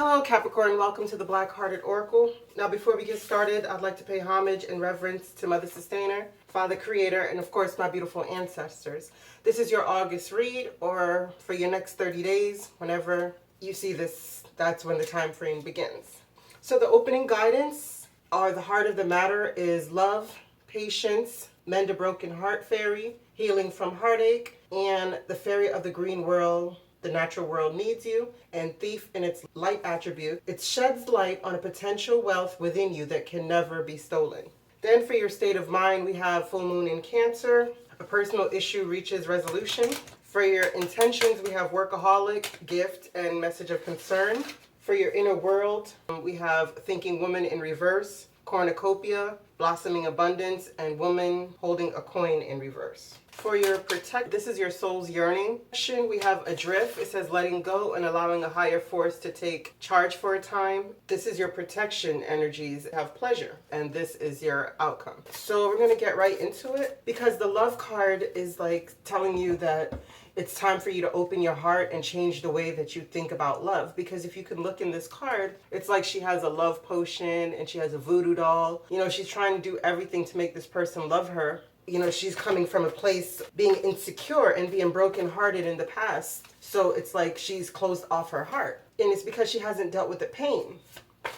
Hello Capricorn, welcome to the Black Hearted Oracle. Now before we get started, I'd like to pay homage and reverence to Mother Sustainer, Father Creator, and of course my beautiful ancestors. This is your August read, or for your next 30 days, whenever you see this, that's when the time frame begins. So the opening guidance, or the heart of the matter, is love, patience, mend a broken heart fairy, healing from heartache, and the fairy of the green world. The natural world needs you, and thief in its light attribute. It sheds light on a potential wealth within you that can never be stolen. Then for your state of mind, we have full moon in Cancer. A personal issue reaches resolution. For your intentions, we have workaholic, gift, and message of concern. For your inner world, we have thinking woman in reverse, cornucopia, blossoming abundance, and woman holding a coin in reverse. For your protect, this is your soul's yearning. We have adrift. It says letting go and allowing a higher force to take charge for a time. This is your protection energies. Have pleasure, and this is your outcome. So we're going to get right into it, because the love card is like telling you that it's time for you to open your heart and change the way that you think about love. Because if you can look in this card, it's like she has a love potion and she has a voodoo doll. You know, she's trying to do everything to make this person love her. You know, she's coming from a place being insecure and being brokenhearted in the past. So it's like she's closed off her heart. And it's because she hasn't dealt with the pain.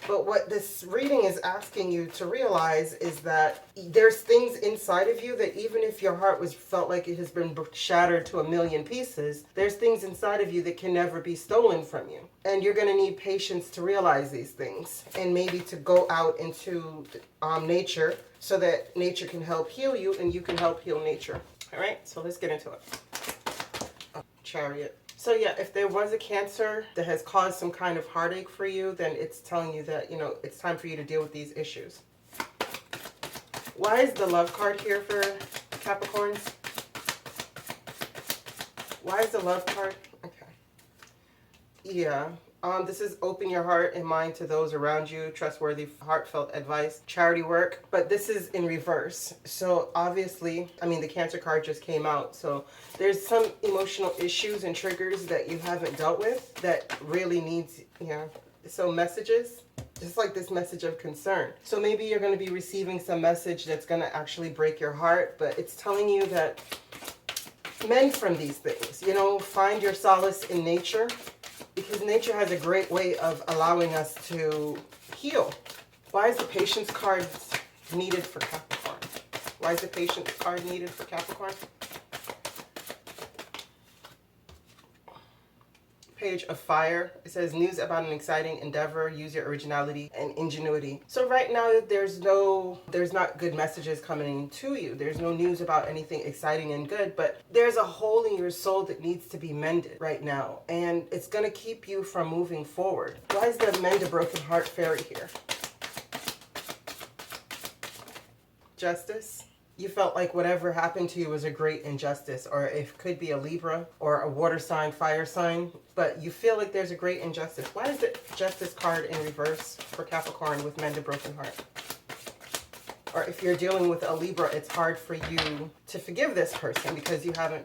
But what this reading is asking you to realize is that there's things inside of you that even if your heart felt like it has been shattered to a million pieces, there's things inside of you that can never be stolen from you. And you're going to need patience to realize these things, and maybe to go out into nature so that nature can help heal you and you can help heal nature. All right, so let's get into it. Chariot. So yeah, if there was a Cancer that has caused some kind of heartache for you, then it's telling you that, you know, it's time for you to deal with these issues. Why is the love card here for Capricorns? Why is the love card? Okay. Yeah. This is open your heart and mind to those around you, trustworthy, heartfelt advice, charity work, but this is in reverse. So obviously, I mean, the Cancer card just came out, so there's some emotional issues and triggers that you haven't dealt with that really needs, you know, so messages, just like this message of concern. So maybe you're going to be receiving some message that's going to actually break your heart, but it's telling you that mend from these things, you know, find your solace in nature. Because nature has a great way of allowing us to heal. Why is the patience card needed for Capricorn? Why is the patience card needed for Capricorn? Page of Fire. It says news about an exciting endeavor. Use your originality and ingenuity. So right now there's not good messages coming to you. There's no news about anything exciting and good, but there's a hole in your soul that needs to be mended right now, and it's going to keep you from moving forward. Why is the mend a broken heart fairy here? Justice. You felt like whatever happened to you was a great injustice, or it could be a Libra or a water sign, fire sign, but you feel like there's a great injustice. Why is the Justice card in reverse for Capricorn with mend a broken heart? Or if you're dealing with a Libra, it's hard for you to forgive this person because you haven't...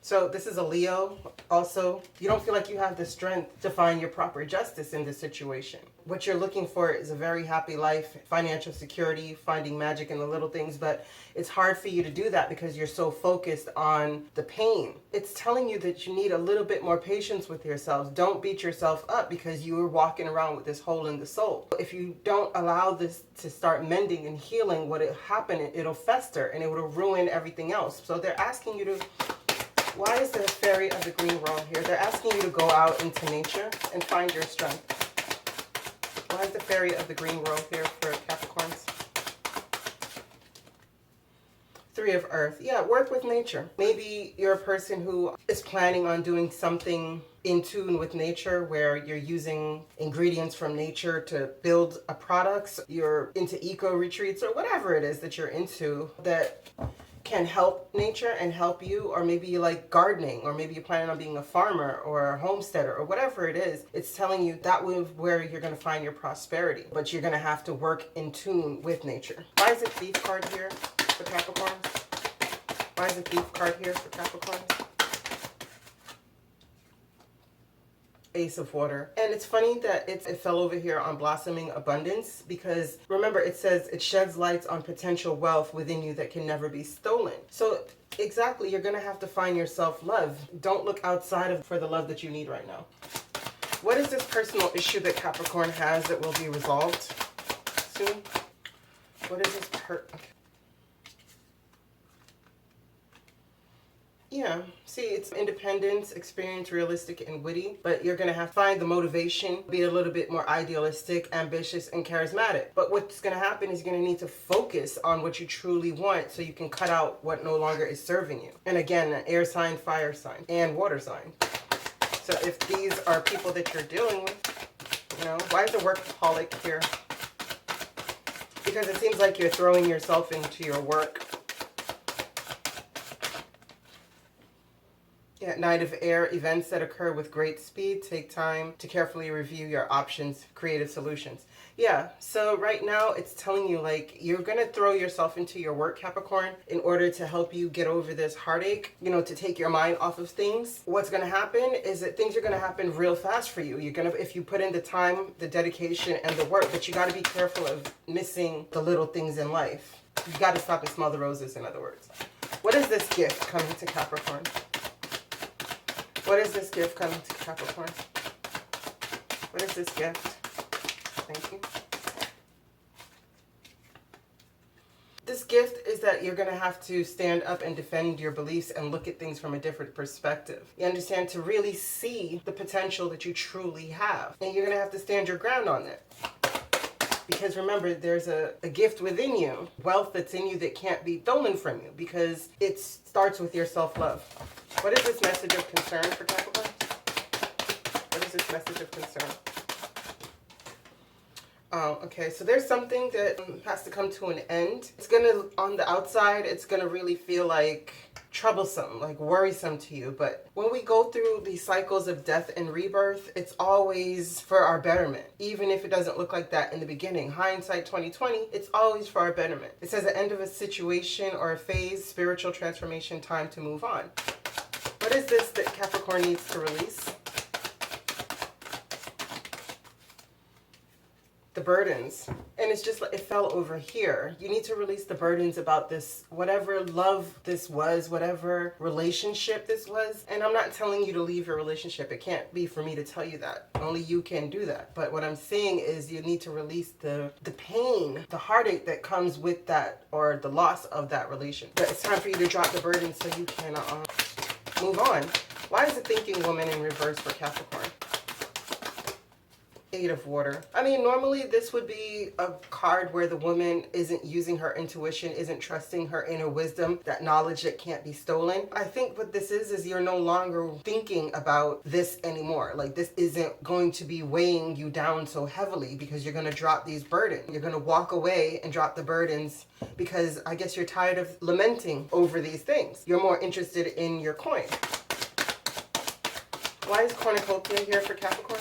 So this is a Leo. Also, you don't feel like you have the strength to find your proper justice in this situation. What you're looking for is a very happy life, financial security, finding magic in the little things, but it's hard for you to do that because you're so focused on the pain. It's telling you that you need a little bit more patience with yourselves. Don't beat yourself up because you are walking around with this hole in the soul. If you don't allow this to start mending and healing, what will happen, it'll fester and it will ruin everything else. So they're asking you to... Why is the fairy of the green world here? They're asking you to go out into nature and find your strength. Why is the fairy of the green world here for Capricorns? Three of Earth. Yeah, work with nature. Maybe you're a person who is planning on doing something in tune with nature where you're using ingredients from nature to build a product. You're into eco retreats or whatever it is that you're into that can help nature and help you, or maybe you like gardening, or maybe you're planning on being a farmer or a homesteader or whatever it is. It's telling you that is where you're going to find your prosperity, but you're going to have to work in tune with nature. Why is the Thief card here for Capricorns? Why is the Thief card here for Capricorns? Ace of Water. And it's funny that it fell over here on Blossoming Abundance, because remember it says it sheds lights on potential wealth within you that can never be stolen. So exactly, you're going to have to find your self-love. Don't look outside of for the love that you need right now. What is this personal issue that Capricorn has that will be resolved soon? What is this okay. Yeah, see, it's independence, experience, realistic, and witty, but you're going to have to find the motivation, be a little bit more idealistic, ambitious, and charismatic. But what's going to happen is you're going to need to focus on what you truly want so you can cut out what no longer is serving you. And again, an air sign, fire sign, and water sign. So if these are people that you're dealing with, you know, why is a workaholic here? Because it seems like you're throwing yourself into your work. Yeah, Knight of Air, events that occur with great speed. Take time to carefully review your options, creative solutions. Yeah, so right now it's telling you like you're going to throw yourself into your work, Capricorn, in order to help you get over this heartache, you know, to take your mind off of things. What's going to happen is that things are going to happen real fast for you. You're going to, if you put in the time, the dedication, and the work, but you got to be careful of missing the little things in life. You got to stop and smell the roses, in other words. What is this gift coming to Capricorn? What is this gift coming to Capricorn? What is this gift? Thank you. This gift is that you're going to have to stand up and defend your beliefs and look at things from a different perspective. You understand? To really see the potential that you truly have. And you're going to have to stand your ground on that. Because remember, there's a gift within you, wealth that's in you that can't be stolen from you, because it starts with your self-love. What is this message of concern for Capricorn? What is this message of concern? Oh, okay, so there's something that has to come to an end. It's going to, on the outside, it's going to really feel like troublesome, like worrisome to you. But when we go through these cycles of death and rebirth, it's always for our betterment. Even if it doesn't look like that in the beginning. Hindsight 2020, it's always for our betterment. It says the end of a situation or a phase, spiritual transformation, time to move on. What is this that Capricorn needs to release? The burdens. And it's just like it fell over here. You need to release the burdens about this, whatever love this was, whatever relationship this was. And I'm not telling you to leave your relationship. It can't be for me to tell you that. Only you can do that. But what I'm saying is you need to release the pain, the heartache that comes with that, or the loss of that relation. But it's time for you to drop the burden so you can move on. Why is the thinking woman in reverse for Capricorn? Eight of Water. I mean, normally this would be a card where the woman isn't using her intuition, isn't trusting her inner wisdom, that knowledge that can't be stolen. I think what this is you're no longer thinking about this anymore. Like, this isn't going to be weighing you down so heavily because you're going to drop these burdens. You're going to walk away and drop the burdens because I guess you're tired of lamenting over these things. You're more interested in your coin. Why is cornucopia here for Capricorn?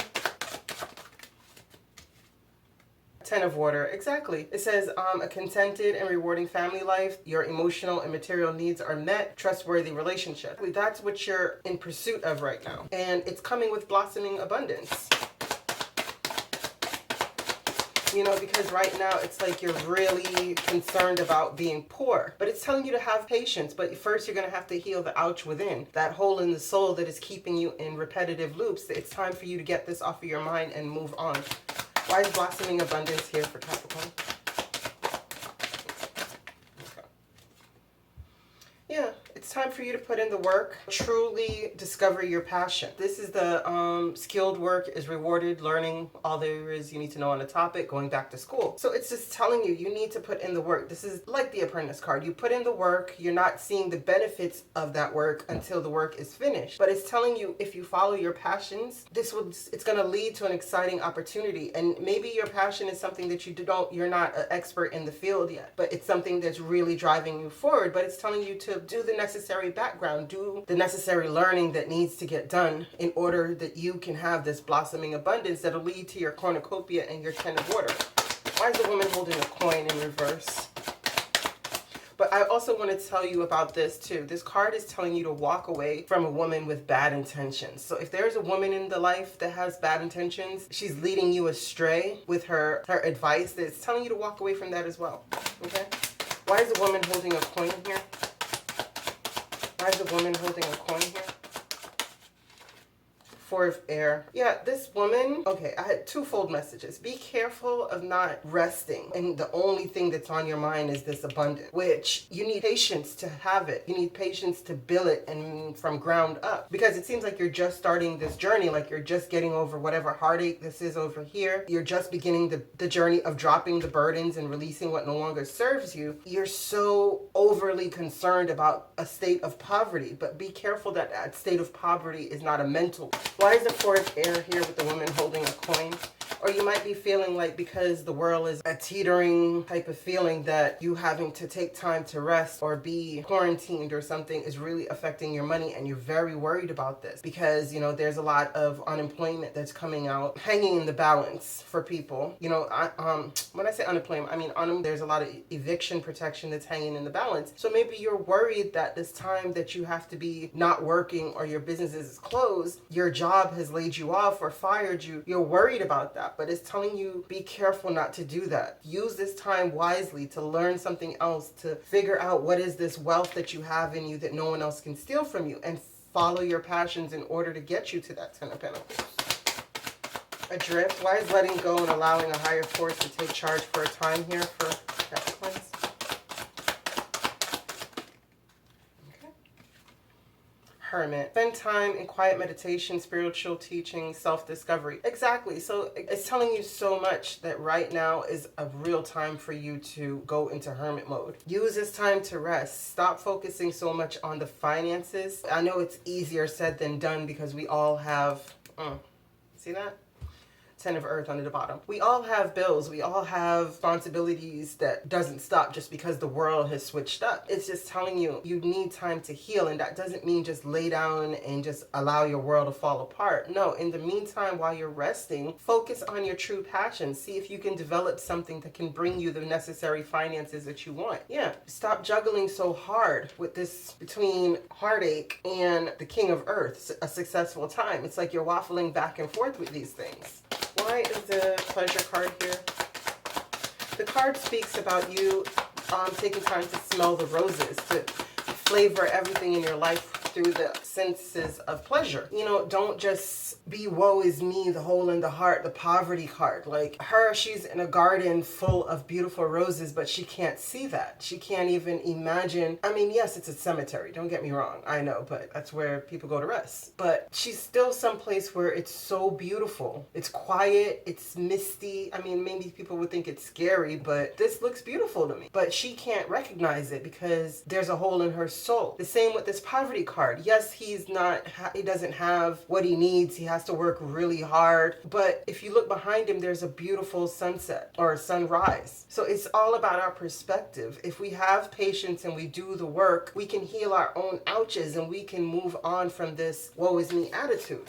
Ten of Water, exactly. It says a contented and rewarding family life, your emotional and material needs are met, trustworthy relationship. That's what you're in pursuit of right now. And it's coming with blossoming abundance. You know, because right now it's like you're really concerned about being poor. But it's telling you to have patience. But first you're going to have to heal the ouch within. That hole in the soul that is keeping you in repetitive loops. It's time for you to get this off of your mind and move on. Why is blossoming abundance here for Capricorn? Okay. Yeah, it's time for you to put in the work. Truly discover your passion. This is the skilled work is rewarded, learning all there is you need to know on the topic, going back to school. So it's just telling you, you need to put in the work. This is like the apprentice card. You put in the work, you're not seeing the benefits of that work until the work is finished. But it's telling you, if you follow your passions, it's going to lead to an exciting opportunity. And maybe your passion is something that you're not an expert in the field yet, but it's something that's really driving you forward. But it's telling you to do the necessary background, do the necessary learning that needs to get done in order that you can have this blossoming abundance that'll lead to your cornucopia and your Ten of Water. Why is the woman holding a coin in reverse? But I also want to tell you about this too. This card is telling you to walk away from a woman with bad intentions. So if there's a woman in the life that has bad intentions, she's leading you astray with her advice, that's telling you to walk away from that as well. Okay? Why is a woman holding a coin here? Why is a woman holding a coin here? Four of air. Yeah, this woman, okay, I had twofold messages. Be careful of not resting, and the only thing that's on your mind is this abundance, which you need patience to have it. You need patience to build it and from ground up, because it seems like you're just starting this journey, like you're just getting over whatever heartache this is over here. You're just beginning the journey of dropping the burdens and releasing what no longer serves you. You're so overly concerned about a state of poverty, but be careful that that state of poverty is not a mental. Why is the Four of Air here with the woman holding a coin? Or you might be feeling like, because the world is a teetering type of feeling, that you having to take time to rest or be quarantined or something is really affecting your money, and you're very worried about this because, you know, there's a lot of unemployment that's coming out, hanging in the balance for people. You know, when I say unemployment, I mean there's a lot of eviction protection that's hanging in the balance. So maybe you're worried that this time that you have to be not working or your business is closed, your job has laid you off or fired you. You're worried about that. But it's telling you, be careful not to do that. Use this time wisely to learn something else, to figure out what is this wealth that you have in you that no one else can steal from you, and follow your passions in order to get you to that Ten of Pentacles. Adrift. Why is letting go and allowing a higher force to take charge for a time here for Capricorns? Hermit. Spend time in quiet meditation, spiritual teaching, self-discovery. Exactly. So it's telling you so much that right now is a real time for you to go into hermit mode. Use this time to rest. Stop focusing so much on the finances. I know it's easier said than done because we all have, see that? Ten of Earth under the bottom. We all have bills. We all have responsibilities that doesn't stop just because the world has switched up. It's just telling you, you need time to heal. And that doesn't mean just lay down and just allow your world to fall apart. No, in the meantime, while you're resting, focus on your true passion. See if you can develop something that can bring you the necessary finances that you want. Yeah, stop juggling so hard with this between heartache and the King of Earth, a successful time. It's like you're waffling back and forth with these things. Why is the pleasure card here? The card speaks about you taking time to smell the roses, to flavor everything in your life through the senses of pleasure. You know, don't just be woe is me, the hole in the heart, the poverty card. Like her, she's in a garden full of beautiful roses, but she can't see that. She can't even imagine. I mean, yes, it's a cemetery, don't get me wrong. I know, but that's where people go to rest. But she's still someplace where it's so beautiful. It's quiet, it's misty. I mean, maybe people would think it's scary, but this looks beautiful to me. But she can't recognize it because there's a hole in her soul. The same with this poverty card. Yes, he doesn't have what he needs. He has to work really hard. But if you look behind him, there's a beautiful sunset or a sunrise. So it's all about our perspective. If we have patience and we do the work, we can heal our own ouches and we can move on from this woe is me attitude.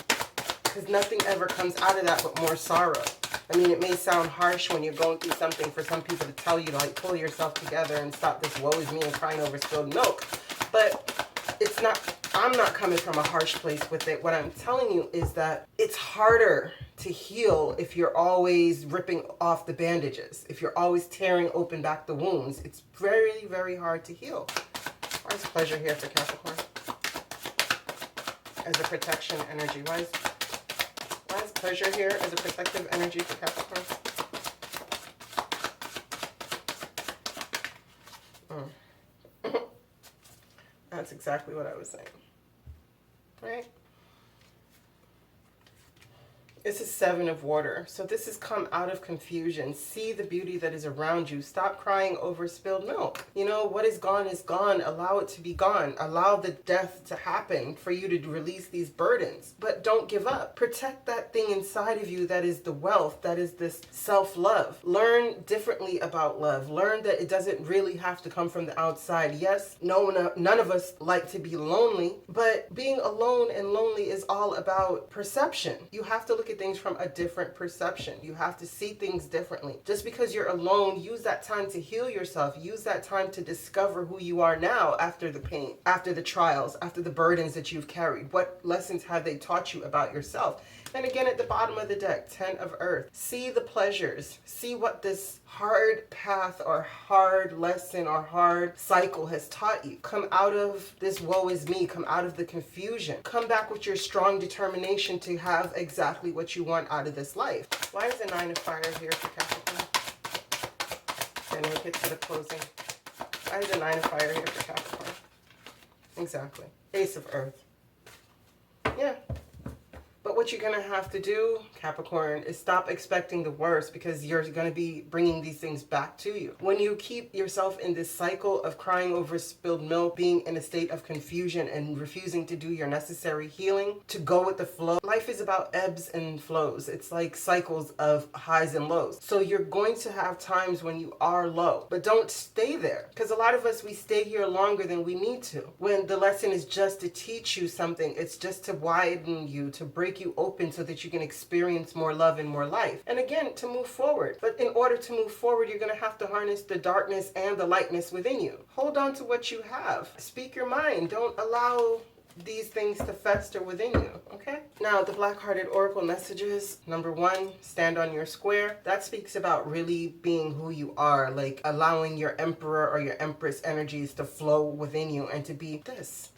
Because nothing ever comes out of that but more sorrow. I mean, it may sound harsh when you're going through something for some people to tell you to like pull yourself together and stop this woe is me and crying over spilled milk. But it's not, I'm not coming from a harsh place with it. What I'm telling you is that it's harder to heal if you're always ripping off the bandages. If you're always tearing open back the wounds, it's very, very hard to heal. Why is pleasure here for Capricorn? As a protection energy. Why is pleasure here as a protective energy for Capricorn? That's exactly what I was saying. Right? It's a Seven of Water. So this has come out of confusion. See the beauty that is around you. Stop crying over spilled milk. You know, what is gone is gone. Allow it to be gone. Allow the death to happen for you to release these burdens. But don't give up. Protect that thing inside of you that is the wealth, that is this self-love. Learn differently about love. Learn that it doesn't really have to come from the outside. Yes, none of us like to be lonely, but being alone and lonely is all about perception. You have to look at at things from a different perception. You have to see things differently. Just because you're alone, use that time to heal yourself. Use that time to discover who you are now after the pain, after the trials, after the burdens that you've carried. What lessons have they taught you about yourself? And again, at the bottom of the deck, 10 of Earth. See the pleasures. See what this hard path or hard lesson or hard cycle has taught you. Come out of this woe is me. Come out of the confusion. Come back with your strong determination to have exactly what you want out of this life. Why is the 9 of Fire here for Capricorn? Then we'll get to the closing. Why is the 9 of Fire here for Capricorn? Exactly. Ace of Earth. Yeah. But what you're going to have to do, Capricorn, is stop expecting the worst, because you're going to be bringing these things back to you. When you keep yourself in this cycle of crying over spilled milk, being in a state of confusion and refusing to do your necessary healing, to go with the flow, life is about ebbs and flows. It's like cycles of highs and lows. So you're going to have times when you are low, but don't stay there, because a lot of us, we stay here longer than we need to. When the lesson is just to teach you something, it's just to widen you, to break you open so that you can experience more love and more life. And again, to move forward. But in order to move forward, you're going to have to harness the darkness and the lightness within you. Hold on to what you have. Speak your mind. Don't allow these things to fester within you, okay? Now, the Black-Hearted Oracle messages. Number 1, stand on your square. That speaks about really being who you are, like allowing your Emperor or your Empress energies to flow within you and to be this.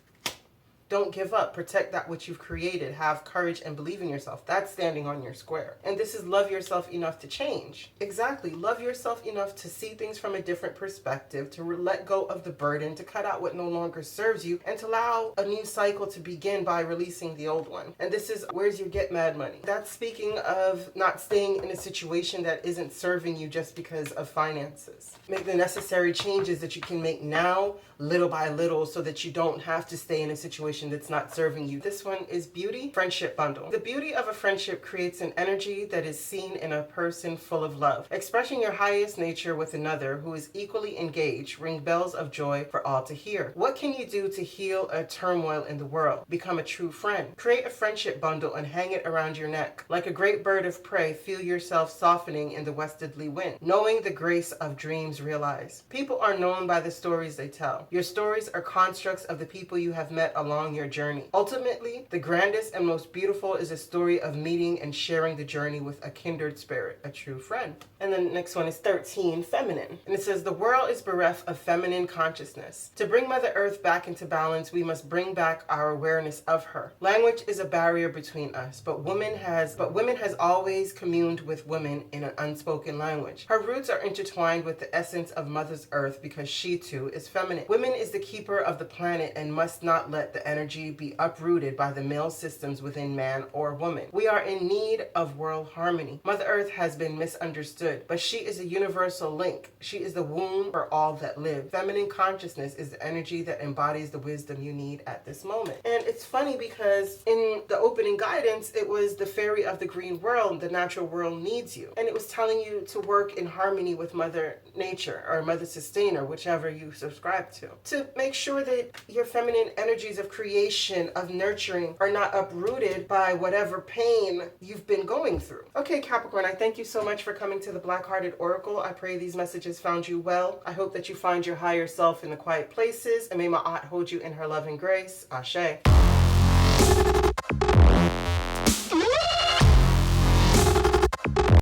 Don't give up. Protect that which you've created. Have courage and believe in yourself. That's standing on your square. And this is love yourself enough to change. Exactly. Love yourself enough to see things from a different perspective, to let go of the burden, to cut out what no longer serves you, and to allow a new cycle to begin by releasing the old one. And this is where's your get mad money. That's speaking of not staying in a situation that isn't serving you just because of finances. Make the necessary changes that you can make now, little by little, so that you don't have to stay in a situation that's not serving you. This one is beauty, friendship bundle. The beauty of a friendship creates an energy that is seen in a person full of love. Expressing your highest nature with another who is equally engaged ring bells of joy for all to hear. What can you do to heal a turmoil in the world? Become a true friend. Create a friendship bundle and hang it around your neck. Like a great bird of prey, feel yourself softening in the westerly wind, knowing the grace of dreams realized. People are known by the stories they tell. Your stories are constructs of the people you have met along your journey. Ultimately, the grandest and most beautiful is a story of meeting and sharing the journey with a kindred spirit, a true friend. And then the next one is 13, feminine. And it says, the world is bereft of feminine consciousness. To bring Mother Earth back into balance, we must bring back our awareness of her. Language is a barrier between us, but women has always communed with women in an unspoken language. Her roots are intertwined with the essence of Mother Earth because she too is feminine. Women is the keeper of the planet and must not let the energy be uprooted by the male systems within man or woman. We are in need of world harmony. Mother Earth has been misunderstood, but she is a universal link. She is the womb for all that live. Feminine consciousness is the energy that embodies the wisdom you need at this moment. And it's funny because in the opening guidance, it was the fairy of the green world, the natural world needs you. And it was telling you to work in harmony with Mother Nature or Mother Sustainer, whichever you subscribe to make sure that your feminine energies of creation, of nurturing, are not uprooted by whatever pain you've been going through. Okay, Capricorn, I thank you so much for coming to the Black-Hearted Oracle. I pray these messages found you well. I hope that you find your higher self in the quiet places, and may my aunt hold you in her loving grace. Ashe.